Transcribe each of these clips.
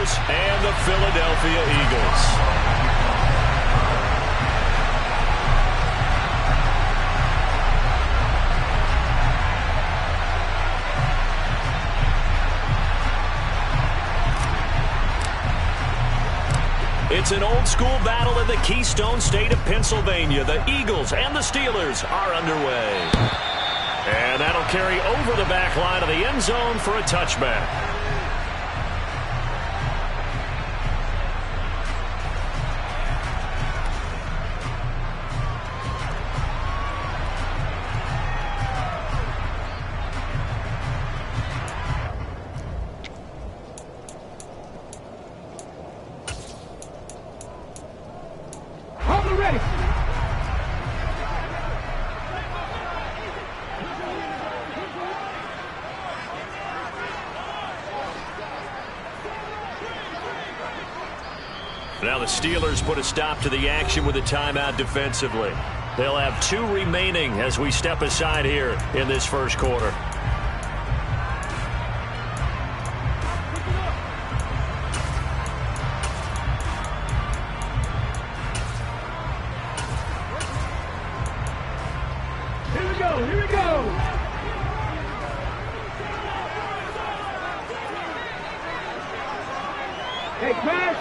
Steelers and the Philadelphia Eagles. It's an old-school battle in the Keystone State of Pennsylvania. The Eagles and the Steelers are underway. And that'll carry over the back line of the end zone for a touchback. Now the Steelers put a stop to the action with a timeout defensively. They'll have 2 remaining as we step aside here in this first quarter. Here we go. Hey, crash.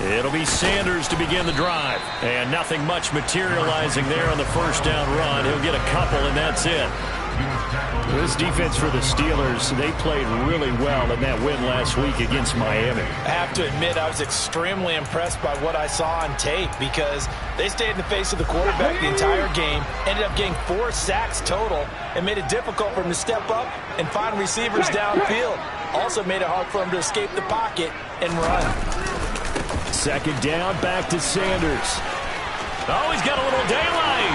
It'll be Sanders to begin the drive. And nothing much materializing there on the first down run. He'll get a couple, and that's it. This defense for the Steelers, they played really well in that win last week against Miami. I have to admit, I was extremely impressed by what I saw on tape because they stayed in the face of the quarterback the entire game, ended up getting 4 sacks total, and made it difficult for him to step up and find receivers downfield. Also made it hard for him to escape the pocket and run. Second down, back to Sanders. Oh, he's got a little daylight.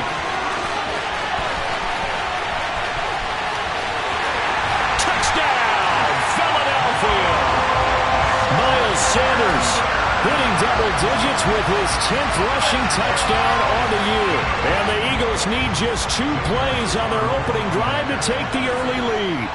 Touchdown, Philadelphia. Miles Sanders hitting double digits with his 10th rushing touchdown on the year. And the Eagles need just 2 plays on their opening drive to take the early lead.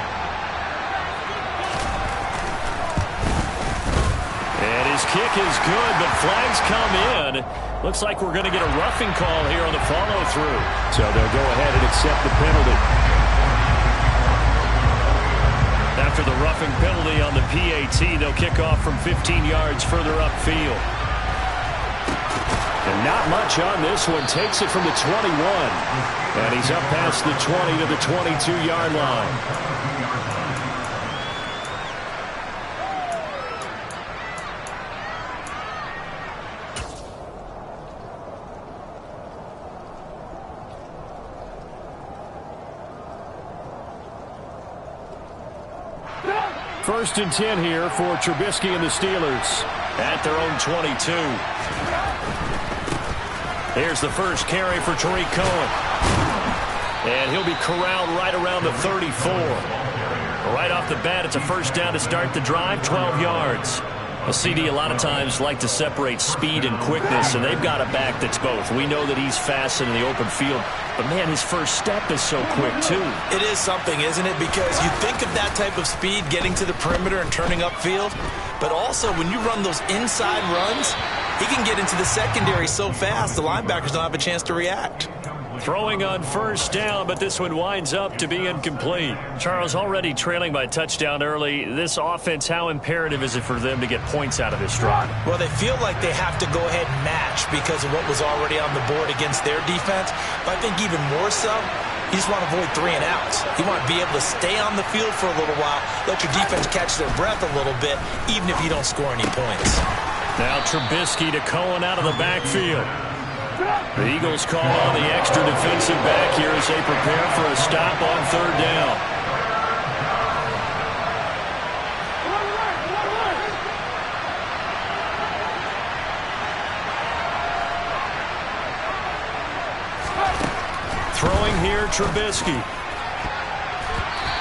And his kick is good, but flags come in. Looks like we're going to get a roughing call here on the follow-through. So they'll go ahead and accept the penalty. After the roughing penalty on the PAT, they'll kick off from 15 yards further upfield. And not much on this one. Takes it from the 21. And he's up past the 20 to the 22-yard line. First and 10 here for Trubisky and the Steelers at their own 22. Here's the first carry for Tariq Cohen. And he'll be corralled right around the 34. Right off the bat, it's a first down to start the drive, 12 yards. A CD a lot of times like to separate speed and quickness, and they've got a back that's both. We know that he's fast in the open field, but, man, his first step is so quick, too. It is something, isn't it? Because you think of that type of speed getting to the perimeter and turning upfield, but also when you run those inside runs, he can get into the secondary so fast the linebackers don't have a chance to react. Throwing on first down, but this one winds up to be incomplete. Charles, already trailing by touchdown early. This offense, how imperative is it for them to get points out of this drive? Well, they feel like they have to go ahead and match because of what was already on the board against their defense. But I think even more so, you just want to avoid 3 and outs. You want to be able to stay on the field for a little while, let your defense catch their breath a little bit, even if you don't score any points. Now Trubisky to Cohen out of the backfield. The Eagles call on the extra defensive back here as they prepare for a stop on third down. Throwing here, Trubisky.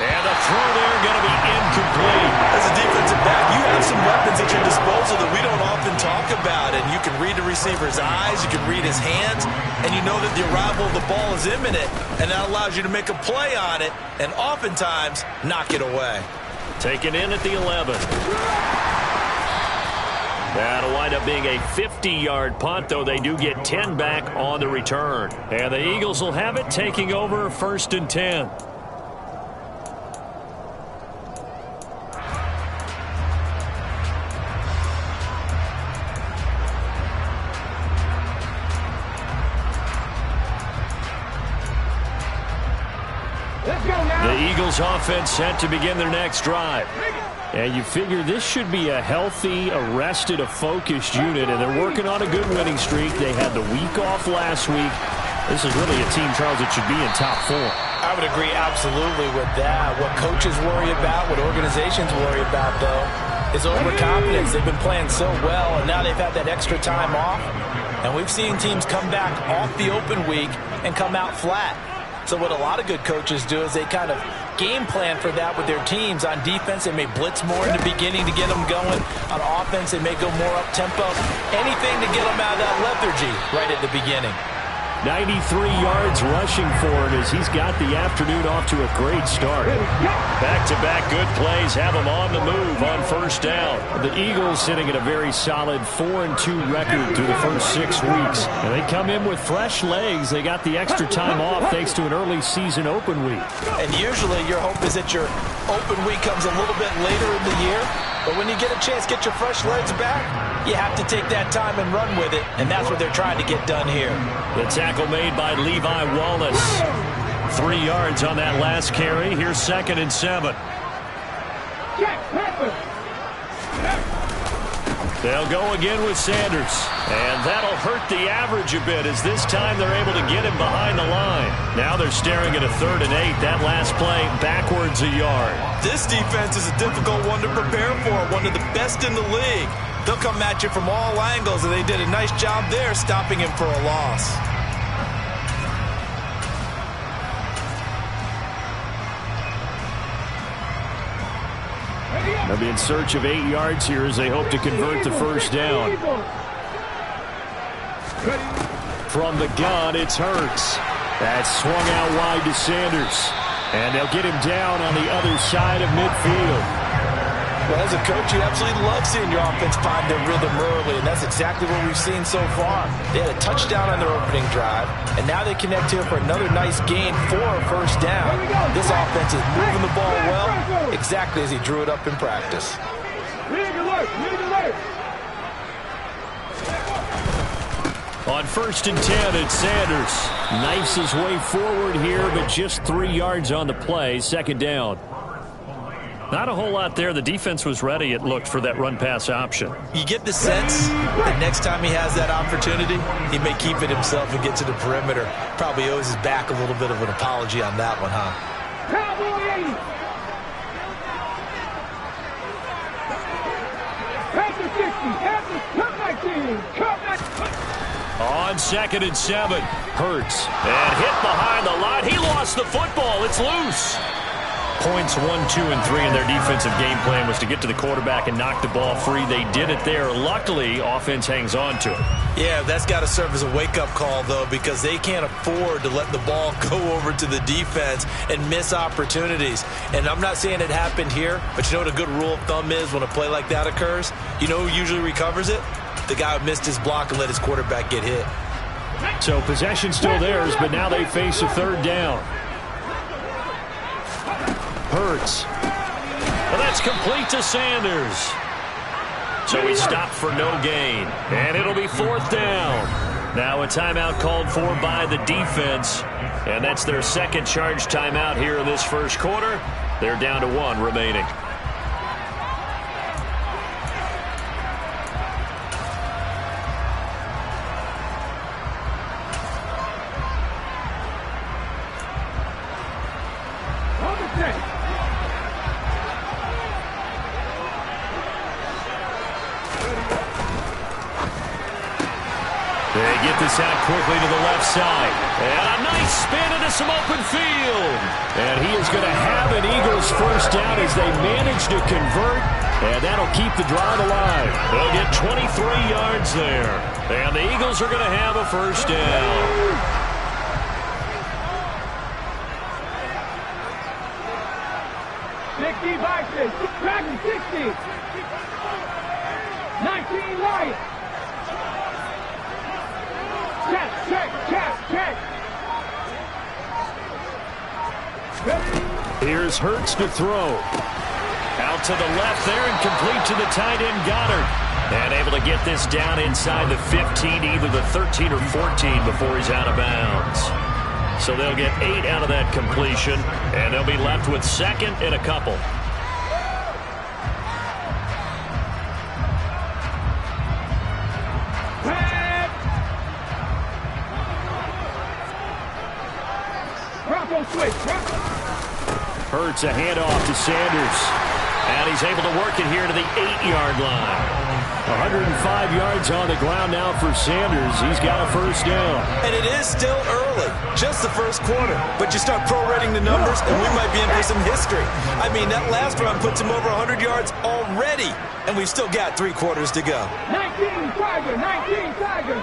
And the throw there going to be incomplete. As a defensive back, you have some weapons at your disposal that we don't often talk about. And you can read the receiver's eyes, you can read his hands, and you know that the arrival of the ball is imminent. And that allows you to make a play on it and oftentimes knock it away. Taken in at the 11. That'll wind up being a 50-yard punt, though they do get 10 back on the return. And the Eagles will have it, taking over 1st and 10. The Eagles offense set to begin their next drive. And you figure this should be a healthy, arrested, a focused unit, and they're working on a good winning streak. They had the week off last week. This is really a team, Charles, that should be in top 4. I would agree absolutely with that. What coaches worry about, what organizations worry about, though, is overconfidence. They've been playing so well, and now they've had that extra time off. And we've seen teams come back off the open week and come out flat. So what a lot of good coaches do is they kind of game plan for that with their teams. On defense, they may blitz more in the beginning to get them going. On offense, they may go more up-tempo. Anything to get them out of that lethargy right at the beginning. 93 yards rushing for him as he's got the afternoon off to a great start. Back-to-back good plays have him on the move on 1st down. The Eagles sitting at a very solid 4-2 record through the first 6 weeks. And they come in with fresh legs. They got the extra time off thanks to an early season open week. And usually your hope is that your open week comes a little bit later in the year. But when you get a chance to get your fresh legs back, you have to take that time and run with it. And that's what they're trying to get done here. The tackle made by Levi Wallace. 3 yards on that last carry. Here's 2nd and 7. They'll go again with Sanders. And that'll hurt the average a bit as this time they're able to get him behind the line. Now they're staring at a 3rd and 8. That last play backwards a yard. This defense is a difficult one to prepare for. One of the best in the league. They'll come at you from all angles, and they did a nice job there stopping him for a loss. They'll be in search of 8 yards here as they hope to convert the 1st down. From the gun, it's Hurts. That's swung out wide to Sanders. And they'll get him down on the other side of midfield. Well, as a coach, you absolutely love seeing your offense find their rhythm early, and that's exactly what we've seen so far. They had a touchdown on their opening drive, and now they connect here for another nice gain for a 1st down. This offense is moving the ball well, exactly as he drew it up in practice. On 1st and 10, it's Sanders. Knifes his way forward here, but just 3 yards on the play. 2nd down. Not a whole lot there. The defense was ready, it looked, for that run-pass option. You get the sense that next time he has that opportunity, he may keep it himself and get to the perimeter. Probably owes his back a little bit of an apology on that one, huh? On 2nd and 7, Hurts. And hit behind the line. He lost the football. It's loose. Points 1, 2, and 3 in their defensive game plan was to get to the quarterback and knock the ball free. They did it there. Luckily, offense hangs on to it. Yeah, that's got to serve as a wake-up call, though, because they can't afford to let the ball go over to the defense and miss opportunities. And I'm not saying it happened here, but you know what a good rule of thumb is when a play like that occurs? You know who usually recovers it? The guy who missed his block and let his quarterback get hit. So possession still theirs, but now they face a 3rd down. Hurts. Well, that's complete to Sanders. So he stopped for no gain. And it'll be 4th down. Now a timeout called for by the defense. And that's their 2nd charge timeout here in this 1st quarter. They're down to 1 remaining. They get this out quickly to the left side. And a nice spin into some open field. And he is going to have an Eagles 1st down as they manage to convert. And that'll keep the drive alive. They'll get 23 yards there. And the Eagles are going to have a 1st down. vices. Back to 60. 19 right. Check. Here's Hurts to throw. Out to the left there and complete to the tight end Goddard. And able to get this down inside the 15, either the 13 or 14 before he's out of bounds. So they'll get 8 out of that completion, and they'll be left with second and a couple. Hurts a handoff to Sanders. And he's able to work it here to the 8-yard line. 105 yards on the ground now for Sanders. He's got a first down. And it is still early, just the first quarter. But you start prorating the numbers, and we might be in for some history. I mean, that last run puts him over 100 yards already. And we've still got 3 quarters to go. 19 Tiger.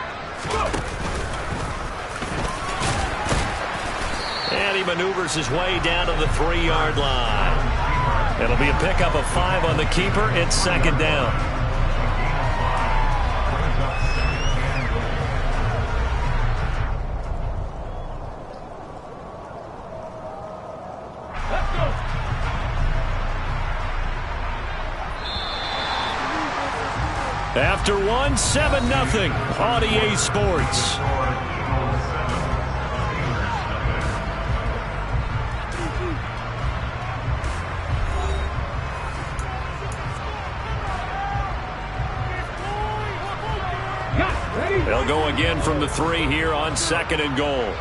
And he maneuvers his way down to the 3-yard line. It'll be a pickup of 5 on the keeper. It's second down. Let's go. After one, 7-0 on EA Sports. They'll go again from the 3 here on second and goal.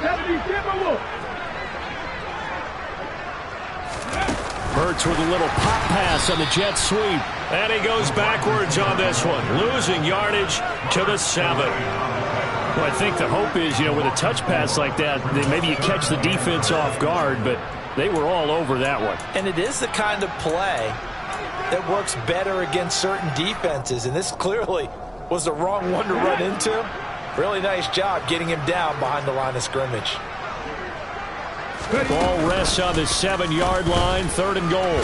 Hurts with a little pop pass on the jet sweep. And he goes backwards on this one, losing yardage to the 7. Well, I think the hope is, with a touch pass like that, maybe you catch the defense off guard, but they were all over that one. And it is the kind of play that works better against certain defenses, and this clearly was the wrong one to run into. Really nice job getting him down behind the line of scrimmage. Ball rests on the 7-yard line, third and goal.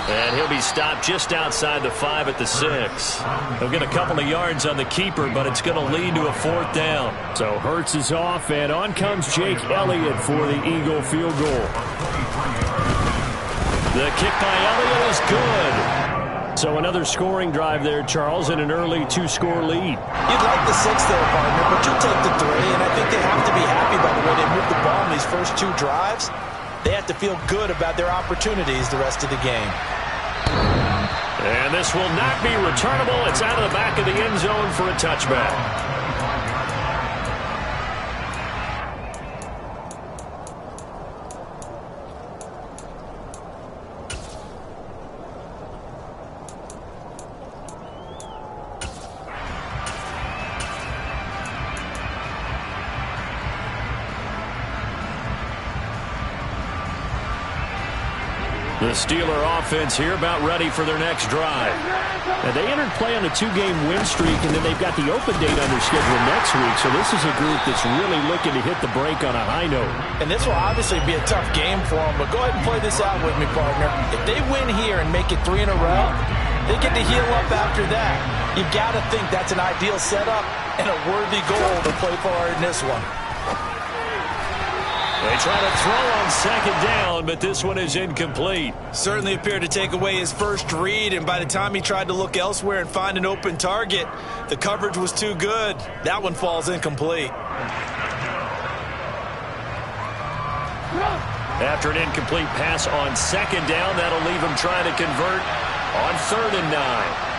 And he'll be stopped just outside the 5 at the 6. He'll get a couple of yards on the keeper, but it's going to lead to a 4th down. So Hurts is off, and on comes Jake Elliott for the Eagle field goal. The kick by Elliott is good. So another scoring drive there, Charles, and an early 2-score lead. You'd like the 6 there, partner, but you'll take the 3, and I think they have to be happy by the way they moved the ball in these first 2 drives. They have to feel good about their opportunities the rest of the game. And this will not be returnable. It's out of the back of the end zone for a touchback. The Steeler offense here about ready for their next drive. Now, they entered play on a 2-game win streak, and then they've got the open date on their schedule next week. So this is a group that's really looking to hit the break on a high note. And this will obviously be a tough game for them, but go ahead and play this out with me, partner. If they win here and make it 3 in a row, they get to heal up after that. You've got to think that's an ideal setup and a worthy goal to play for in this one. They try to throw on second down, but this one is incomplete. Certainly appeared to take away his first read, and by the time he tried to look elsewhere and find an open target, the coverage was too good. That one falls incomplete. After an incomplete pass on second down, that'll leave him trying to convert on 3rd and 9.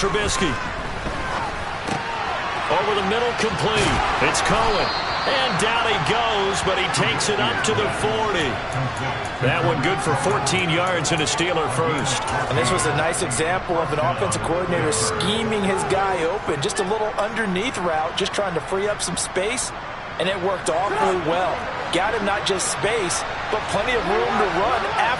Trubisky. Over the middle, complete. It's Cohen. And down he goes, but he takes it up to the 40. That one good for 14 yards and a Steeler first. And this was a nice example of an offensive coordinator scheming his guy open. Just a little underneath route, just trying to free up some space, and it worked awfully well. Got him not just space, but plenty of room to run after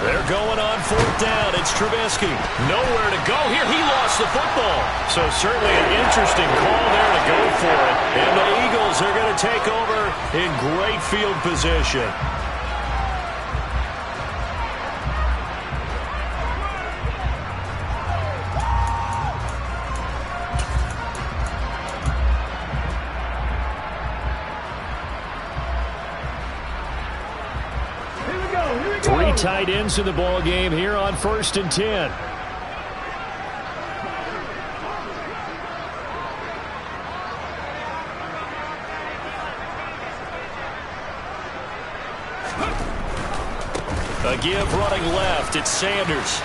They're going on 4th down. It's Trubisky. Nowhere to go here. He lost the football. So certainly an interesting call there to go for it. And the Eagles are going to take over in great field position. Three tight ends in the ball game here on 1st and 10. A give running left. It's Sanders.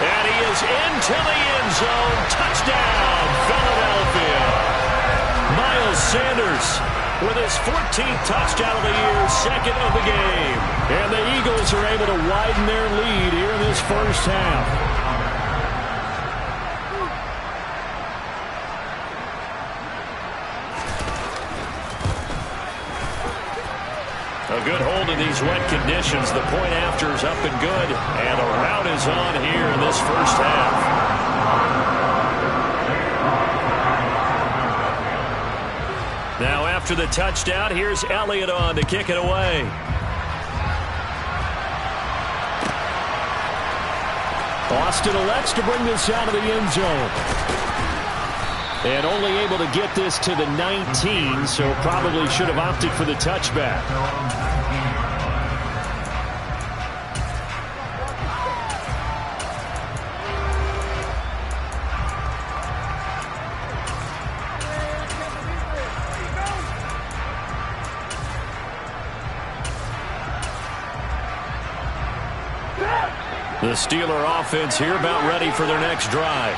And he is into the end zone. Touchdown, Philadelphia. Miles Sanders with his 14th touchdown of the year, 2nd of the game. And the Eagles are able to widen their lead here in this first half. A good hold in these wet conditions. The point after is up and good. And a rout is on here in this first half. Now after the touchdown, here's Elliott on to kick it away. Austin elects to bring this out of the end zone. And only able to get this to the 19, so probably should have opted for the touchback. The Steeler offense here about ready for their next drive.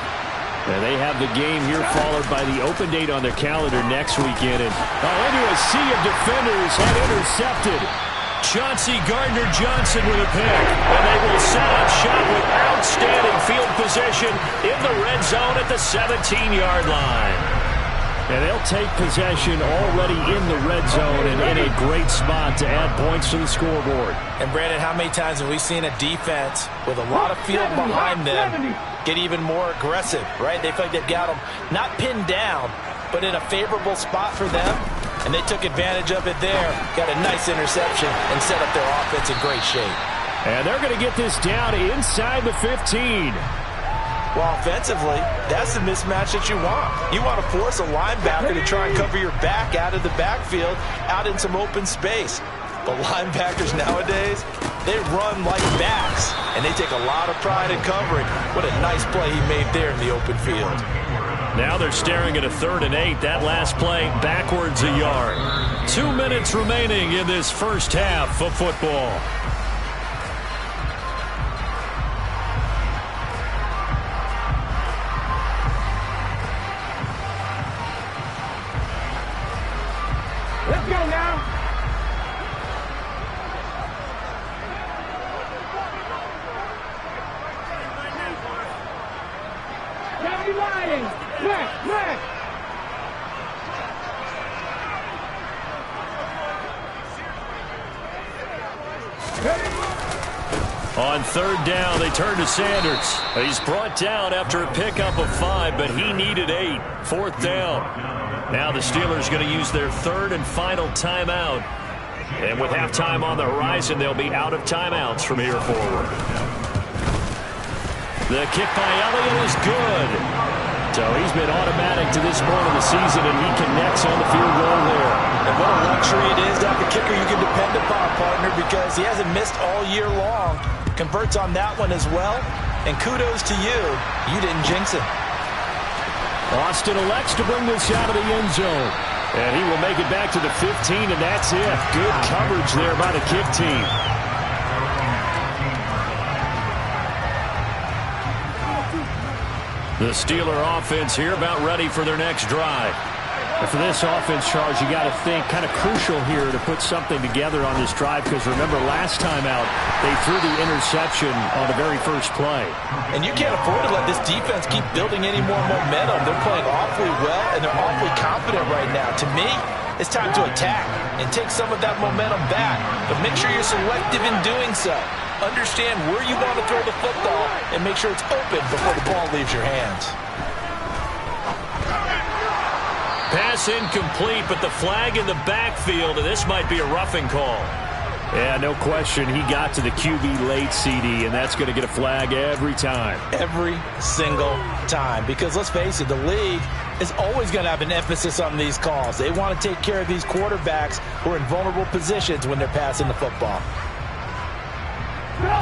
And they have the game here followed by the open date on their calendar next weekend. And into a sea of defenders had intercepted. Chauncey Gardner-Johnson with a pick. And they will set up shop with outstanding field position in the red zone at the 17-yard line. And they'll take possession already in the red zone and in a great spot to add points to the scoreboard. And Brandon, how many times have we seen a defense with a lot of field behind them get even more aggressive, right? They feel like they've got them not pinned down, but in a favorable spot for them. And they took advantage of it there, got a nice interception, and set up their offense in great shape. And they're going to get this down inside the 15. Well, offensively, that's the mismatch that you want. You want to force a linebacker to try and cover your back out of the backfield, out in some open space. But linebackers nowadays, they run like backs, and they take a lot of pride in covering. What a nice play he made there in the open field. Now they're staring at a 3rd and 8. That last play backwards a yard. 2 minutes remaining in this first half of football. Let's go now. Johnny Lions. Black. On 3rd down, they turn to Sanders. He's brought down after a pickup of 5, but he needed 8. 4th down. Now the Steelers going to use their 3rd and final timeout. And with halftime on the horizon, they'll be out of timeouts from here forward. The kick by Elliott is good. So he's been automatic to this point of the season, and he connects on the field goal there. And what a luxury it is to have a kicker you can depend upon, partner, because he hasn't missed all year long. Converts on that one as well. And kudos to you. You didn't jinx it. Austin elects to bring this out of the end zone. And he will make it back to the 15, and that's it. Good coverage there by the kick team. The Steeler offense here about ready for their next drive. And for this offense, Charles, you got to think kind of crucial here to put something together on this drive, because remember last time out they threw the interception on the very first play. And you can't afford to let this defense keep building any more momentum. They're playing awfully well, and they're awfully confident right now. To me, it's time to attack and take some of that momentum back. But make sure you're selective in doing so. Understand where you want to throw the football and make sure it's open before the ball leaves your hands. Pass incomplete, but the flag in the backfield, and this might be a roughing call. Yeah, no question. He got to the QB late, CD, and that's going to get a flag every time. Every single time. Because let's face it, the league is always going to have an emphasis on these calls. They want to take care of these quarterbacks who are in vulnerable positions when they're passing the football.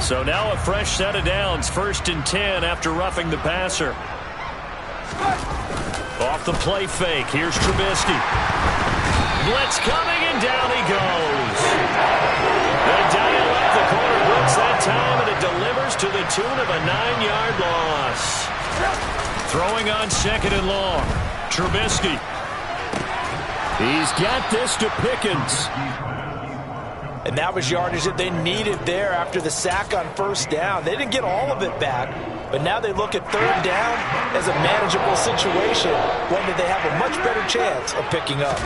So now a fresh set of downs. 1st and 10 after roughing the passer. Off the play fake. Here's Trubisky. Blitz coming, and down he goes. They dial up the corner blitz that time, and it delivers to the tune of a 9-yard loss. Throwing on 2nd and long. Trubisky. He's got this to Pickens. And that was yardage that they needed there after the sack on 1st down. They didn't get all of it back, but now they look at 3rd down as a manageable situation, one that they have a much better chance of picking up.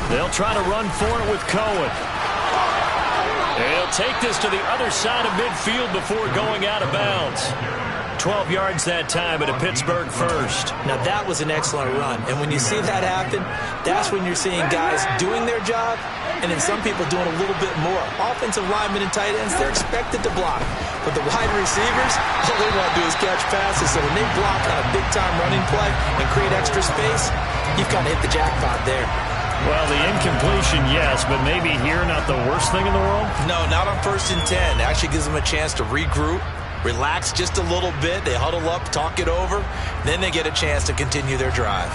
They'll try to run for it with Cohen. He'll take this to the other side of midfield before going out of bounds. 12 yards that time at a Pittsburgh first. Now that was an excellent run, and when you see that happen, that's when you're seeing guys doing their job and then some people doing a little bit more. Offensive linemen and tight ends, they're expected to block, but the wide receivers, all they want to do is catch passes. So when they block on a big-time running play and create extra space, you've kind of hit the jackpot there. Well, the incompletion, yes, but maybe here not the worst thing in the world? No, not on 1st and 10. It actually gives them a chance to regroup, relax just a little bit. They huddle up, talk it over. Then they get a chance to continue their drive.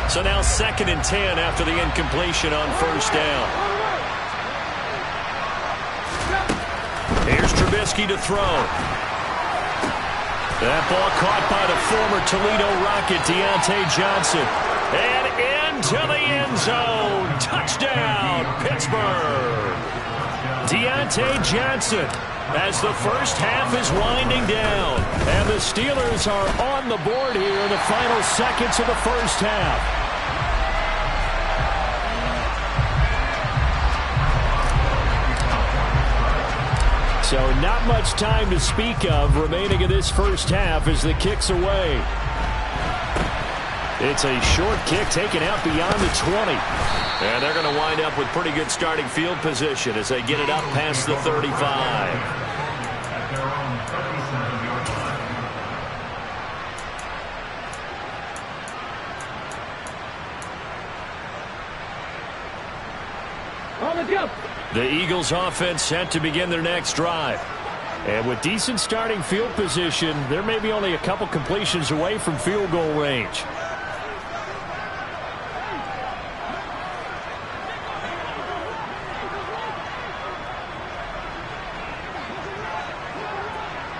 So now 2nd and 10 after the incompletion on 1st down. Here's Trubisky to throw. That ball caught by the former Toledo Rocket, Deontay Johnson. And into the end zone. Touchdown, Pittsburgh. Deontay Johnson as the first half is winding down. And the Steelers are on the board here in the final seconds of the first half. So not much time to speak of remaining in this first half as the kick's away. It's a short kick taken out beyond the 20. And they're going to wind up with pretty good starting field position as they get it up past the 35. On the jump. The Eagles offense set to begin their next drive. And with decent starting field position, they're maybe only a couple completions away from field goal range.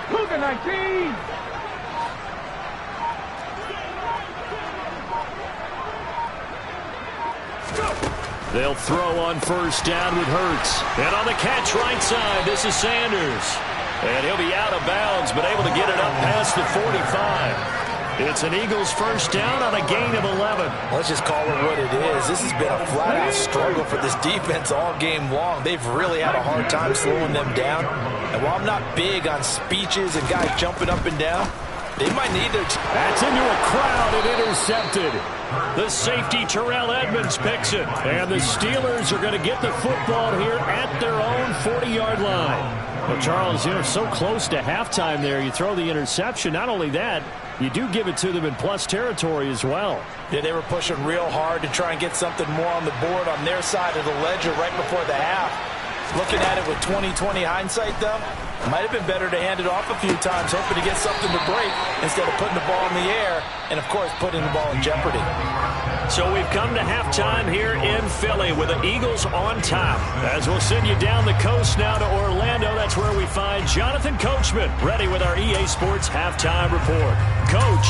Cougar 19. They'll throw on 1st down with Hurts. And on the catch right side, this is Sanders. And he'll be out of bounds, but able to get it up past the 45. It's an Eagles 1st down on a gain of 11. Let's just call it what it is. This has been a flat-out struggle for this defense all game long. They've really had a hard time slowing them down. And while I'm not big on speeches and guys jumping up and down, they might need to. That's into a crowd and intercepted. The safety, Terrell Edmonds, picks it. And the Steelers are going to get the football here at their own 40-yard line. Well, Charles, so close to halftime there. You throw the interception. Not only that, you do give it to them in plus territory as well. Yeah, they were pushing real hard to try and get something more on the board on their side of the ledger right before the half. Looking at it with 20/20 hindsight, though, might have been better to hand it off a few times, hoping to get something to break instead of putting the ball in the air and, of course, putting the ball in jeopardy. So we've come to halftime here in Philly with the Eagles on top. As we'll send you down the coast now to Orlando, that's where we find Jonathan Coachman ready with our EA Sports Halftime Report. Coach.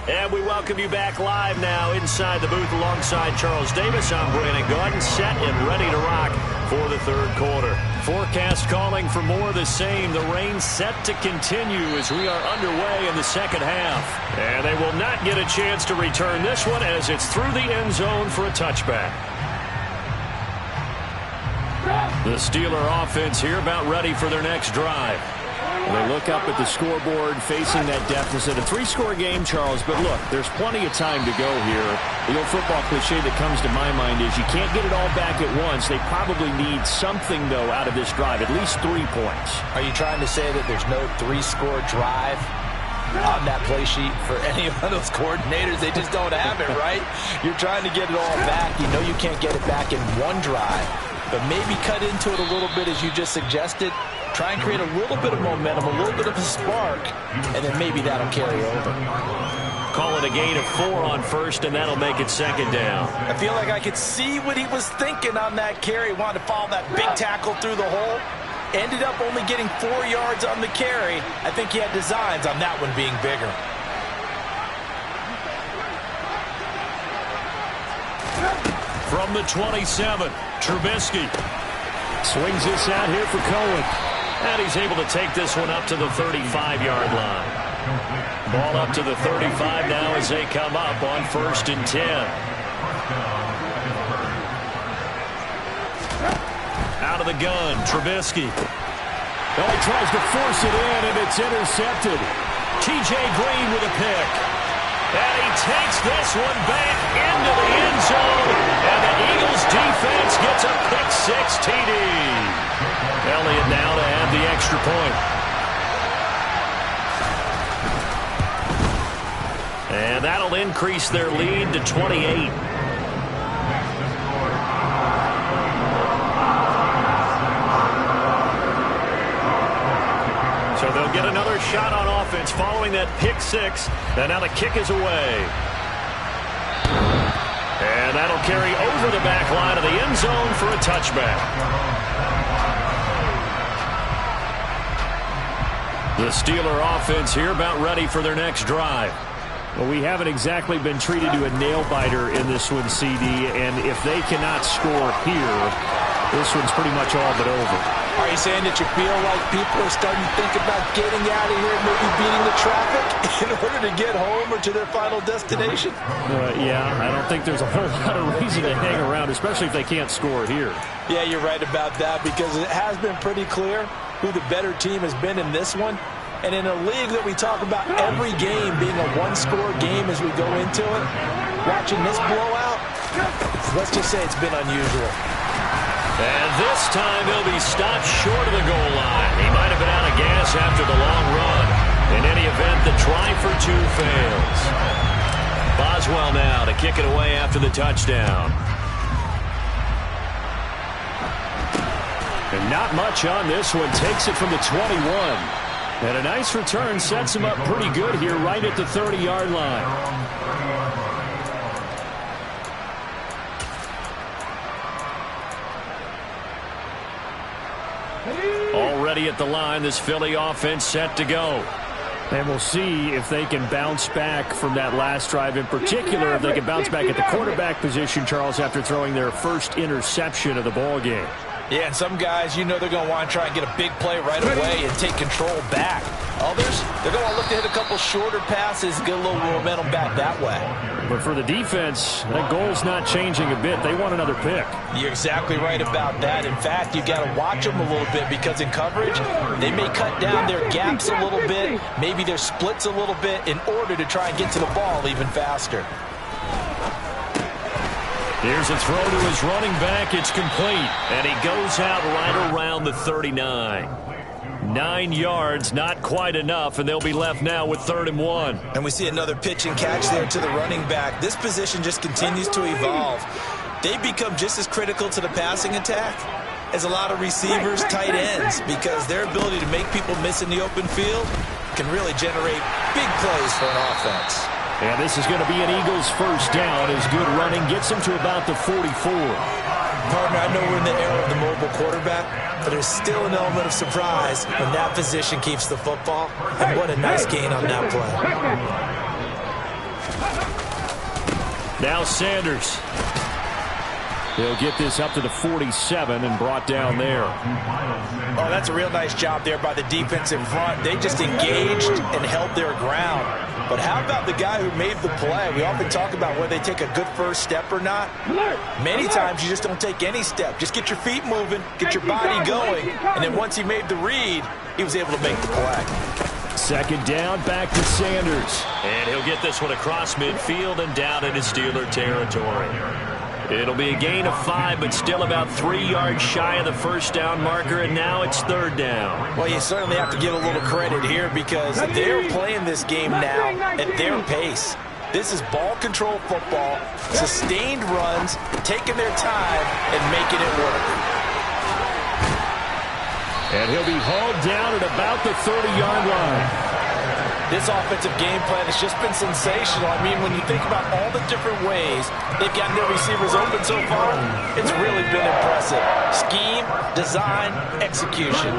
And And we welcome you back live now inside the booth alongside Charles Davis. I'm Brandon Gaudin, set and ready to rock for the third quarter. Forecast calling for more of the same. The rain set to continue as we are underway in the second half. And they will not get a chance to return this one as it's through the end zone for a touchback. The Steeler offense here about ready for their next drive. They look up at the scoreboard facing that deficit. A three-score game, Charles, but look, there's plenty of time to go here. The old football cliche that comes to my mind is you can't get it all back at once. They probably need something, though, out of this drive, at least 3 points. Are you trying to say that there's no three-score drive on that play sheet for any of those coordinators? They just don't have it, right? You're trying to get it all back. You know you can't get it back in one drive, but maybe cut into it a little bit as you just suggested. Try and create a little bit of momentum, a little bit of a spark, and then maybe that'll carry over. Call it a gain of 4 on first, and that'll make it second down. I feel like I could see what he was thinking on that carry. Wanted to follow that big tackle through the hole. Ended up only getting 4 yards on the carry. I think he had designs on that one being bigger. From the 27, Trubisky Swings this out here for Cohen. And he's able to take this one up to the 35-yard line. Ball up to the 35 now as they come up on 1st and 10. Out of the gun, Trubisky. Well, he tries to force it in, and it's intercepted. T.J. Green with a pick. And he takes this one back into the end zone. And the Eagles defense gets a pick-6 TD. Elliott now to add the extra point. And that'll increase their lead to 28. So they'll get another shot on offense following that pick-6. And now the kick is away. And that'll carry over the back line of the end zone for a touchback. The Steeler offense here about ready for their next drive. Well, we haven't exactly been treated to a nail-biter in this one, CD, and if they cannot score here, this one's pretty much all but over. Are you saying that you feel like people are starting to think about getting out of here and maybe beating the traffic in order to get home or to their final destination? Yeah, I don't think there's a whole lot of reason to hang around, especially if they can't score here. Yeah, you're right about that because it has been pretty clear who the better team has been in this one. And in a league that we talk about every game being a one-score game as we go into it, watching this blowout, let's just say it's been unusual. And this time he'll be stopped short of the goal line. He might have been out of gas after the long run. In any event, the try for 2 fails. Boswell now to kick it away after the touchdown. And not much on this one. Takes it from the 21. And a nice return sets him up pretty good here right at the 30-yard line. Already at the line, this Philly offense set to go. And we'll see if they can bounce back from that last drive. In particular, if they can bounce back at the quarterback position, Charles, after throwing their first interception of the ball game. Yeah, and some guys, you know they're going to want to try and get a big play right away and take control back. Others, they're going to look to hit a couple shorter passes, get a little momentum back that way. But for the defense, that goal's not changing a bit. They want another pick. You're exactly right about that. In fact, you got to watch them a little bit because in coverage, they may cut down their gaps a little bit, maybe their splits a little bit in order to try and get to the ball even faster. Here's a throw to his running back. It's complete. And he goes out right around the 39. 9 yards, not quite enough, and they'll be left now with 3rd and 1. And we see another pitch and catch there to the running back. This position just continues to evolve. They become just as critical to the passing attack as a lot of receivers, tight ends, because their ability to make people miss in the open field can really generate big plays for an offense. And this is going to be an Eagles first down as good running gets them to about the 44. Partner, I know we're in the era of the mobile quarterback, but there's still an element of surprise when that position keeps the football. And what a nice gain on that play. Now Sanders. He'll get this up to the 47 and brought down there. Oh, that's a real nice job there by the defensive front. They just engaged and held their ground. But how about the guy who made the play? We often talk about whether they take a good first step or not. Many times you just don't take any step. Just get your feet moving, get your body going, and then once he made the read, he was able to make the play. Second down, back to Sanders. And he'll get this one across midfield and down into Steeler territory. It'll be a gain of 5, but still about 3 yards shy of the first down marker, and now it's third down. Well, you certainly have to give a little credit here because they're playing this game now at their pace. This is ball control football, sustained runs, taking their time, and making it work. And he'll be hauled down at about the 30-yard line. This offensive game plan has just been sensational. I mean, when you think about all the different ways they've gotten their receivers open so far, it's really been impressive. Scheme, design, execution.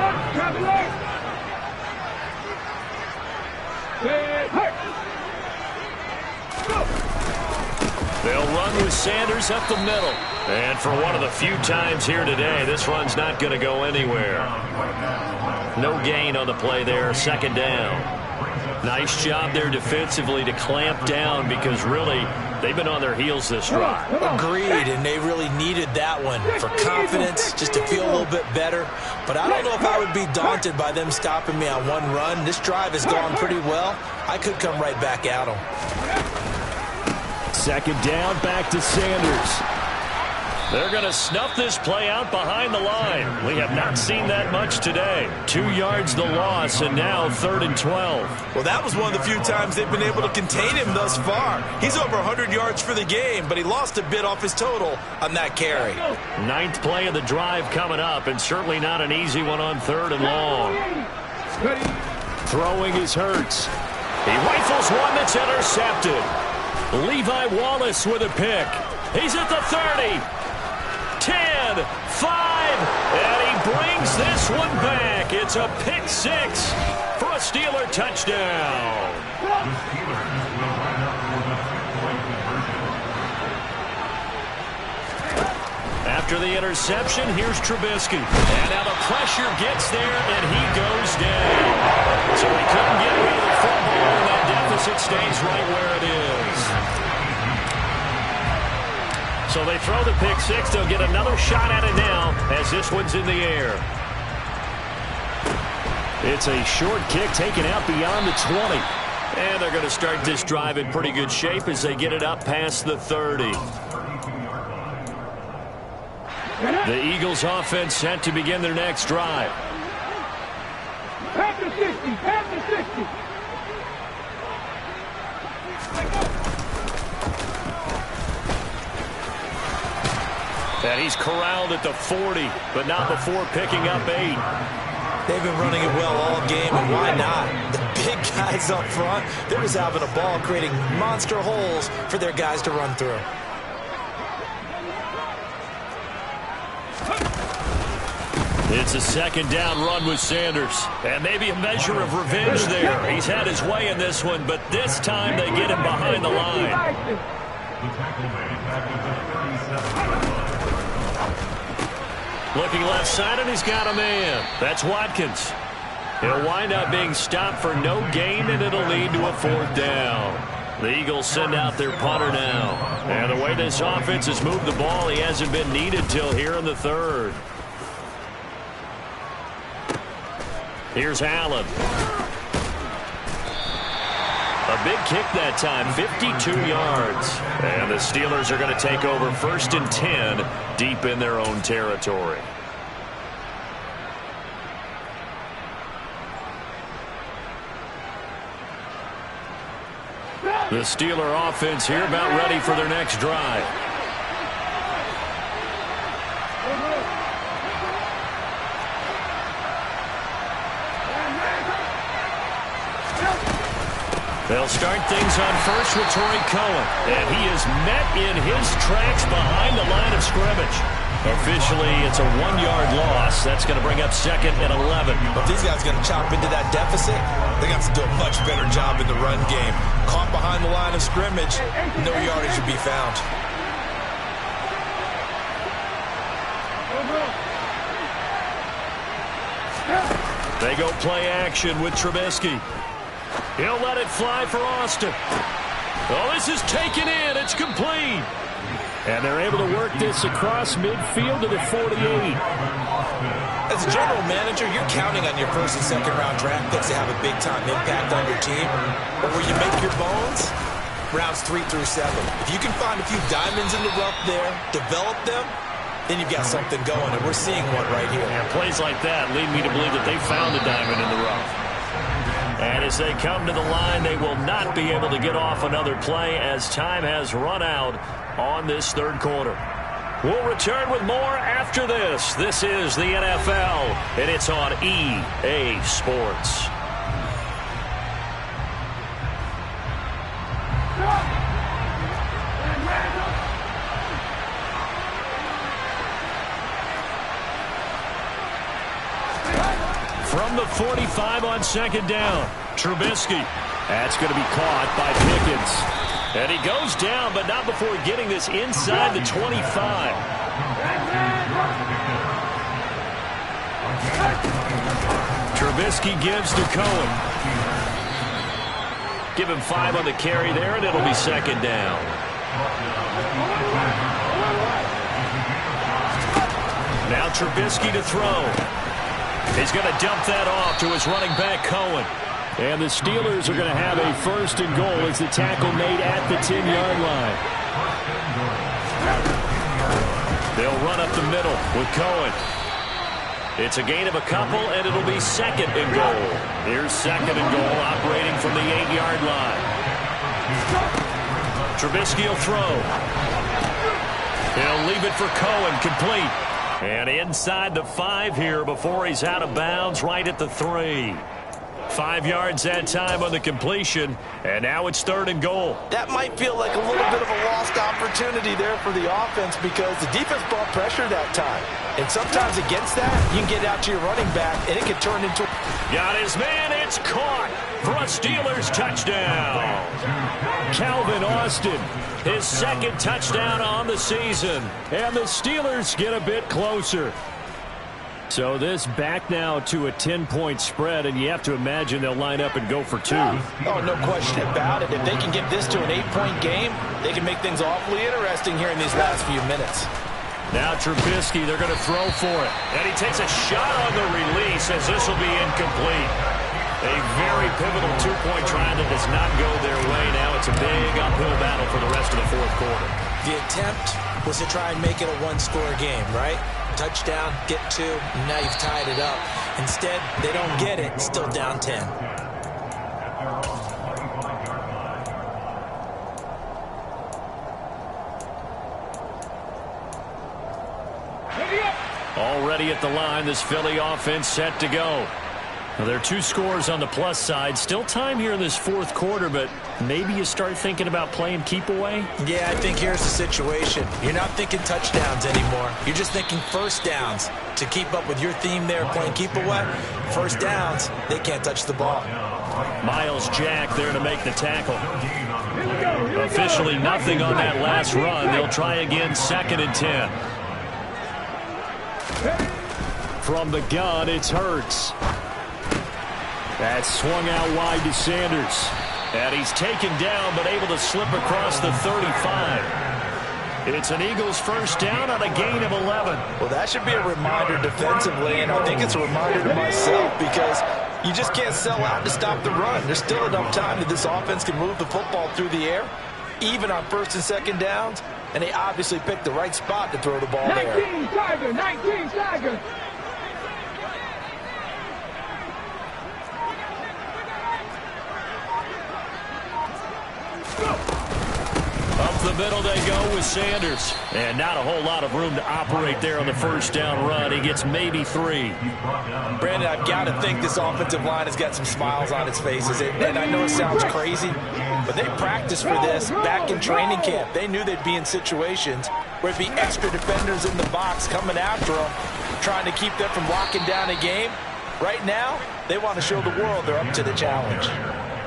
They'll run with Sanders up the middle. And for one of the few times here today, this run's not going to go anywhere. No gain on the play there, second down. Nice job there defensively to clamp down because really they've been on their heels this drive. Agreed, and they really needed that one for confidence, just to feel a little bit better. But I don't know if I would be daunted by them stopping me on one run. This drive has gone pretty well. I could come right back at them. Second down, back to Sanders. They're going to snuff this play out behind the line. We have not seen that much today. 2 yards the loss, and now 3rd and 12. Well, that was one of the few times they've been able to contain him thus far. He's over 100 yards for the game, but he lost a bit off his total on that carry. 9th play of the drive coming up, and certainly not an easy one on 3rd and long. Throwing is Hurts. He rifles one that's intercepted. Levi Wallace with a pick. He's at the 30. 10, 5, and he brings this one back. It's a pick 6 for a Steeler touchdown. After the interception, here's Trubisky. And now the pressure gets there, and he goes down. So he couldn't get rid of the football, and that deficit stays right where it is. So they throw the pick 6. They'll get another shot at it now as this one's in the air. It's a short kick taken out beyond the 20. And they're going to start this drive in pretty good shape as they get it up past the 30. The Eagles offense set to begin their next drive. Pass to 60, pass to 60. And he's corralled at the 40, but not before picking up 8. They've been running it well all game, and why not? The big guys up front, they're just having a ball, creating monster holes for their guys to run through. It's a second down run with Sanders. And maybe a measure of revenge there. He's had his way in this one, but this time they get him behind the line. Looking left side, and he's got a man. That's Watkins. He'll wind up being stopped for no gain, and it'll lead to a 4th down. The Eagles send out their punter now. And the way this offense has moved the ball, he hasn't been needed till here in the 3rd. Here's Allen. A big kick that time, 52 yards. And the Steelers are going to take over 1st and 10 deep in their own territory. The Steeler offense here about ready for their next drive. They'll start things on first with Torrey Cohen. And he is met in his tracks behind the line of scrimmage. Officially, it's a 1-yard loss. That's going to bring up second and 11. But these guys are going to chop into that deficit. They got to do a much better job in the run game. Caught behind the line of scrimmage, no yardage to be found. They go play action with Trubisky. He'll let it fly for Austin. Oh, this is taken in. It's complete. And they're able to work this across midfield to the 48. As a general manager, you're counting on your first and second round draft picks to have a big-time impact on your team. But where you make your bones, rounds 3 through 7. If you can find a few diamonds in the rough there, develop them, then you've got something going, and we're seeing one right here. And plays like that lead me to believe that they found a diamond in the rough. And as they come to the line, they will not be able to get off another play as time has run out on this third quarter. We'll return with more after this. This is the NFL, and it's on EA Sports. From the 45 on second down, Trubisky. That's going to be caught by Pickens. And he goes down, but not before getting this inside the 25. Trubisky gives to Cohen. Give him 5 on the carry there, and it'll be second down. Now Trubisky to throw. He's going to dump that off to his running back, Cohen. And the Steelers are going to have a first and goal as the tackle made at the 10-yard line. They'll run up the middle with Cohen. It's a gain of a couple, and it'll be second and goal. Here's second and goal operating from the 8-yard line. Trubisky will throw. He'll leave it for Cohen, complete. And inside the 5 here before he's out of bounds right at the 3. 5 yards that time on the completion, and now it's third and goal. That might feel like a little bit of a lost opportunity there for the offense because the defense brought pressure that time. And sometimes against that, you can get out to your running back, and it can turn into... Got his man, it's caught for a Steelers touchdown. Calvin Austin, his second touchdown on the season. And the Steelers get a bit closer. So this back now to a 10-point spread, and you have to imagine they'll line up and go for 2. Oh, no question about it. If they can get this to an 8-point game, they can make things awfully interesting here in these last few minutes. Now Trubisky, they're going to throw for it. And he takes a shot on the release as this will be incomplete. A very pivotal 2-point try that does not go their way. Now it's a big uphill battle for the rest of the fourth quarter. The attempt was to try and make it a 1-score game, right? Touchdown, get 2, and now you've tied it up. Instead, they don't get it, still down 10. Already at the line, this Philly offense set to go. Well, there are 2 scores on the plus side. Still time here in this fourth quarter, but maybe you start thinking about playing keep away? Yeah, I think here's the situation. You're not thinking touchdowns anymore. You're just thinking first downs. To keep up with your theme there, playing keep away, first downs, they can't touch the ball. Miles Jack there to make the tackle. Officially nothing on that last run. They'll try again, second and 10. From the gun, it's Hurts. That's swung out wide to Sanders. And he's taken down, but able to slip across the 35. It's an Eagles first down on a gain of 11. Well, that should be a reminder defensively, and I think it's a reminder to myself because you just can't sell out to stop the run. There's still enough time that this offense can move the football through the air, even on first and second downs, and they obviously picked the right spot to throw the ball 19 there. Tiger, 19 Tiger. A Up the middle they go with Sanders. And not a whole lot of room to operate there on the first down run. He gets maybe 3. Brandon, I've got to think this offensive line has got some smiles on its faces. And I know it sounds crazy, but they practiced for this back in training camp. They knew they'd be in situations where it'd be extra defenders in the box coming after them, trying to keep them from locking down a game. Right now, they want to show the world they're up to the challenge.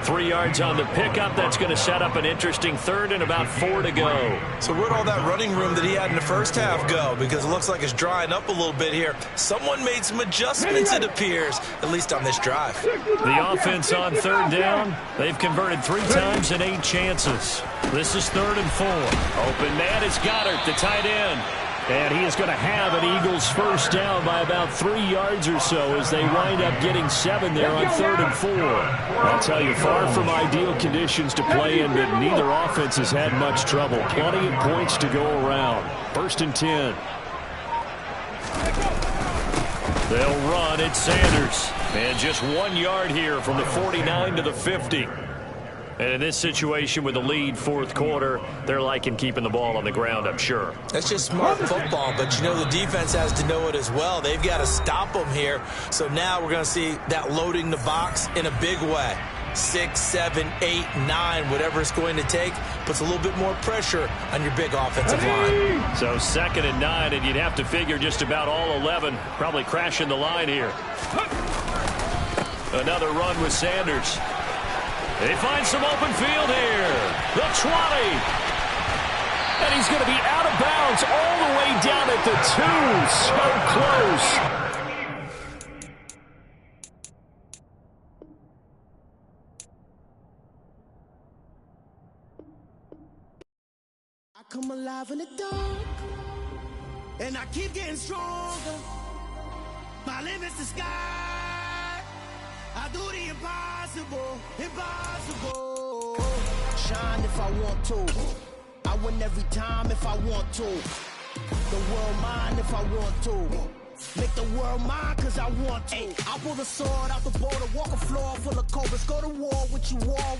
3 yards on the pickup. That's going to set up an interesting third and about 4 to go. So where'd all that running room that he had in the first half go? Because it looks like it's drying up a little bit here. Someone made some adjustments, it appears, at least on this drive. The offense on third down. They've converted 3 times and 8 chances. This is 3rd and 4. Open man is Goddard, the tight end. And he is going to have an Eagles first down by about 3 yards or so as they wind up getting 7 there on 3rd and 4. I'll tell you, far from ideal conditions to play in, but neither offense has had much trouble. Plenty of points to go around. 1st and 10. They'll run. It's Sanders. And just 1 yard here from the 49 to the 50. And in this situation with the lead 4th quarter, they're liking keeping the ball on the ground, I'm sure. That's just smart football, but you know the defense has to know it as well. They've got to stop them here. So now we're going to see that loading the box in a big way. 6, 7, 8, 9, whatever it's going to take, puts a little bit more pressure on your big offensive line. So 2nd and 9, and you'd have to figure just about all 11 probably crashing the line here. Another run with Sanders. They find some open field here. The 20. And he's going to be out of bounds all the way down at the 2. So close. I come alive in the dark, and I keep getting stronger. My limit's the sky. I do the impossible, impossible. Shine if I want to. I win every time if I want to. The world mine if I want to. Make the world mine cause I want to. I pull the sword out the border, walk a floor full of cobras, go to war with you all.